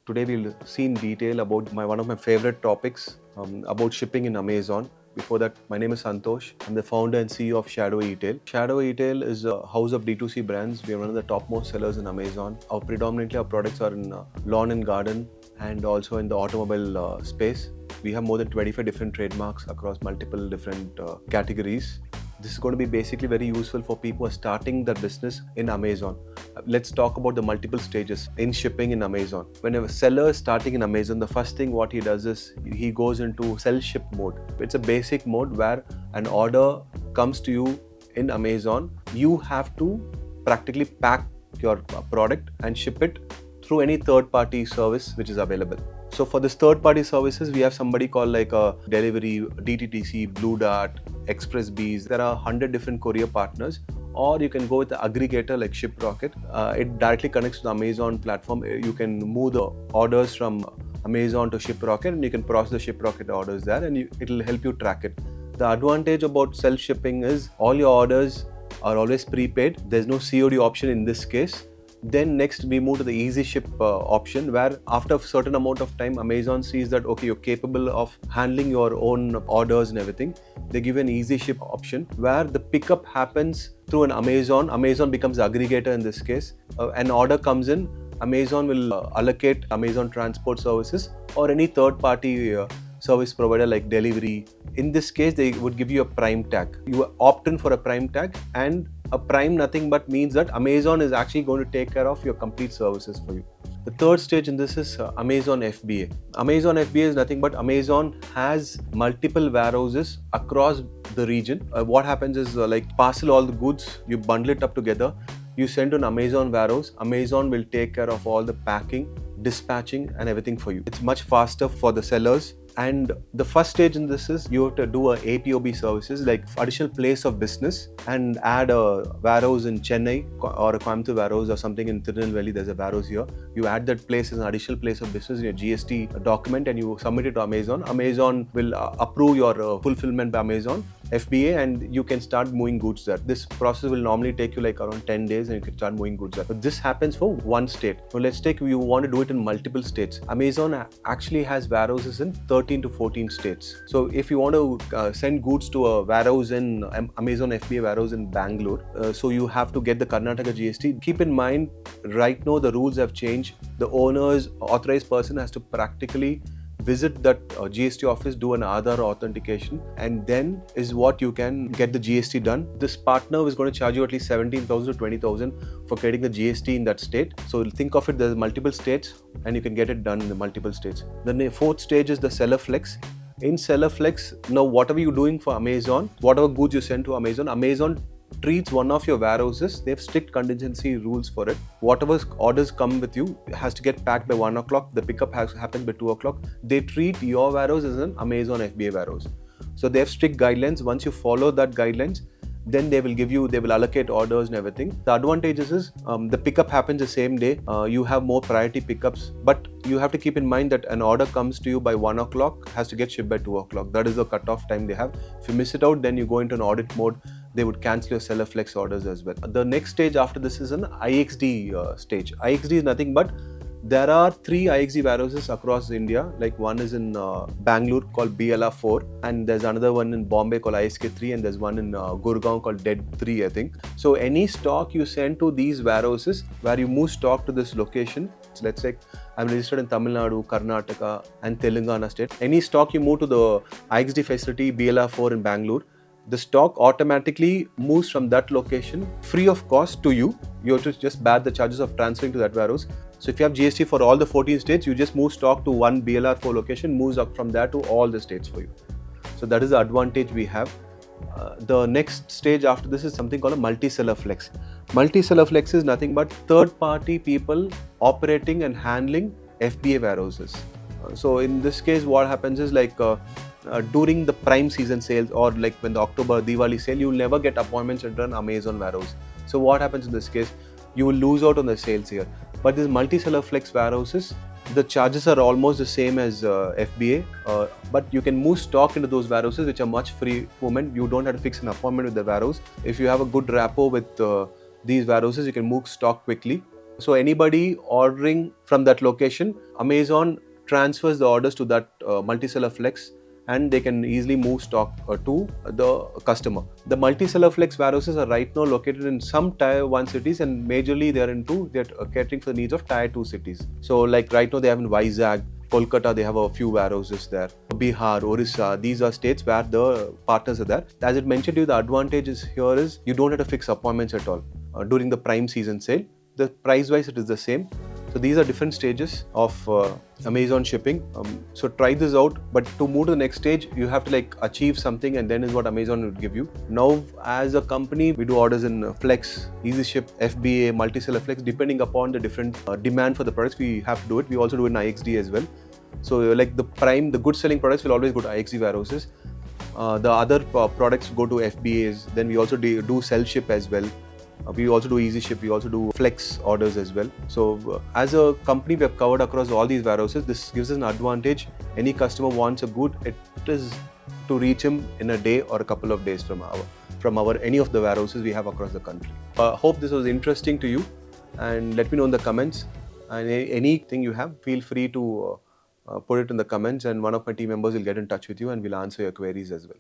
Today we'll see in detail about one of my favorite topics about shipping in Amazon. Before that, my name is Santosh. I'm the founder and CEO of Shadow Retail. Shadow Retail is a house of D2C brands. We are one of the topmost sellers in Amazon. Predominantly our products are in lawn and garden and also in the automobile space. We have more than 25 different trademarks across multiple different categories. This is going to be basically very useful for people who are starting their business in Amazon. Let's talk about the multiple stages in shipping in Amazon. When a seller is starting in Amazon, the first thing what he does is he goes into self-ship mode. It's a basic mode where an order comes to you in Amazon. You have to practically pack your product and ship it through any third-party service which is available. So for this third-party services, we have somebody called like a Delivery, DTTC, Blue Dart, Express Bees. There are 100 different courier partners, or you can go with the aggregator like ShipRocket. It directly connects to the Amazon platform. You can move the orders from Amazon to ShipRocket, and you can process the ShipRocket orders there, and it'll help you track it. The advantage about self-shipping is all your orders are always prepaid. There's no COD option in this case. Then next we move to the easy ship option, where after a certain amount of time Amazon sees that okay, you're capable of handling your own orders and everything. They give an easy ship option where the pickup happens through an Amazon becomes the aggregator in this case. An order comes in, Amazon will allocate Amazon Transport Services or any third party service provider like Delivery. In this case, they would give you a prime tag. You opt in for a prime tag, and a prime nothing but means that Amazon is actually going to take care of your complete services for you. The third stage in this is Amazon FBA. Amazon FBA is nothing but Amazon has multiple warehouses across the region. What happens is like parcel all the goods, you bundle it up together, you send to an Amazon warehouse. Amazon will take care of all the packing, dispatching and everything for you. It's much faster for the sellers. And the first stage in this is you have to do a APOB services like additional place of business and add a warehouse in Chennai or a Coimbatore warehouse or something in Tirunelveli. There's a warehouse here. You add that place as an additional place of business in your GST document and you submit it to Amazon. Amazon will approve your fulfillment by Amazon FBA, and you can start moving goods there. This process will normally take you like around 10 days and you can start moving goods there. But this happens for one state. So let's take you want to do it in multiple states. Amazon actually has warehouses in 13 to 14 states. So if you want to send goods to a warehouse in Amazon FBA warehouse in Bangalore, so you have to get the Karnataka GST. Keep in mind, right now the rules have changed. The owner's authorized person has to practically visit that GST office, do an Aadhaar authentication, and then is what you can get the GST done. This partner is going to charge you at least 17,000 to 20,000 for getting the GST in that state. So think of it, there's multiple states and you can get it done in the multiple states. The fourth stage is the Seller Flex. In Seller Flex, now whatever you're doing for Amazon, whatever goods you send to Amazon, Amazon treats one of your warehouses. They have strict contingency rules for it. Whatever orders come with you has to get packed by 1 o'clock. The pickup happens by 2 o'clock. They treat your warehouse as an Amazon FBA warehouse. So they have strict guidelines. Once you follow that guidelines, then they will allocate orders and everything. The advantages is the pickup happens the same day. You have more priority pickups, but you have to keep in mind that an order comes to you by 1 o'clock, has to get shipped by 2 o'clock. That is the cutoff time they have. If you miss it out, then you go into an audit mode. They would cancel your Seller Flex orders as well. The next stage after this is an IXD stage. IXD is nothing but there are 3 IXD warehouses across India. Like one is in Bangalore called BLR4, and there's another one in Bombay called ISK3, and there's one in Gurgaon called DED3, I think. So any stock you send to these warehouses, where you move stock to this location. So let's say I'm registered in Tamil Nadu, Karnataka, and Telangana state. Any stock you move to the IXD facility BLR4 in Bangalore, the stock automatically moves from that location free of cost to you. You have to just bear the charges of transferring to that warehouse. So if you have GST for all the 14 states, you just move stock to one BLR4 location, moves up from there to all the states for you. So that is the advantage we have. The next stage after this is something called a multi-seller flex. Multi-seller flex is nothing but third-party people operating and handling FBA warehouses. So in this case, what happens is like during the prime season sales or like when the October Diwali sale, you will never get appointments to run Amazon warehouse. So what happens in this case? You will lose out on the sales here. But these multi-seller flex warehouses, the charges are almost the same as FBA, but you can move stock into those warehouses which are much free movement. You don't have to fix an appointment with the warehouse. If you have a good rapport with these warehouses, you can move stock quickly. So anybody ordering from that location, Amazon transfers the orders to that multi-seller flex, and they can easily move stock to the customer. The multi-seller flex warehouses are right now located in some tier 1 cities, and majorly they're catering for the needs of tier 2 cities. So like right now they have in Vizag, Kolkata, they have a few warehouses there. Bihar, Orissa, these are states where the partners are there. As it mentioned to you, the advantage is here is you don't have to fix appointments at all during the prime season sale. The price wise it is the same. So these are different stages of Amazon shipping. So try this out, but to move to the next stage you have to like achieve something, and then is what Amazon would give you. Now as a company we do orders in flex, easy ship, FBA, multi-seller flex. Depending upon the different demand for the products, we have to do it. We also do it in IXD as well. So like the good selling products will always go to IXD warehouses. The other products go to FBAs. Then we also do self-ship as well. We also do easy ship, we also do flex orders as well. So as a company, we have covered across all these warehouses. This gives us an advantage. Any customer wants a good, it is to reach him in a day or a couple of days from our any of the warehouses we have across the country. Hope this was interesting to you, and let me know in the comments. And anything you have, feel free to put it in the comments, and one of my team members will get in touch with you and will answer your queries as well.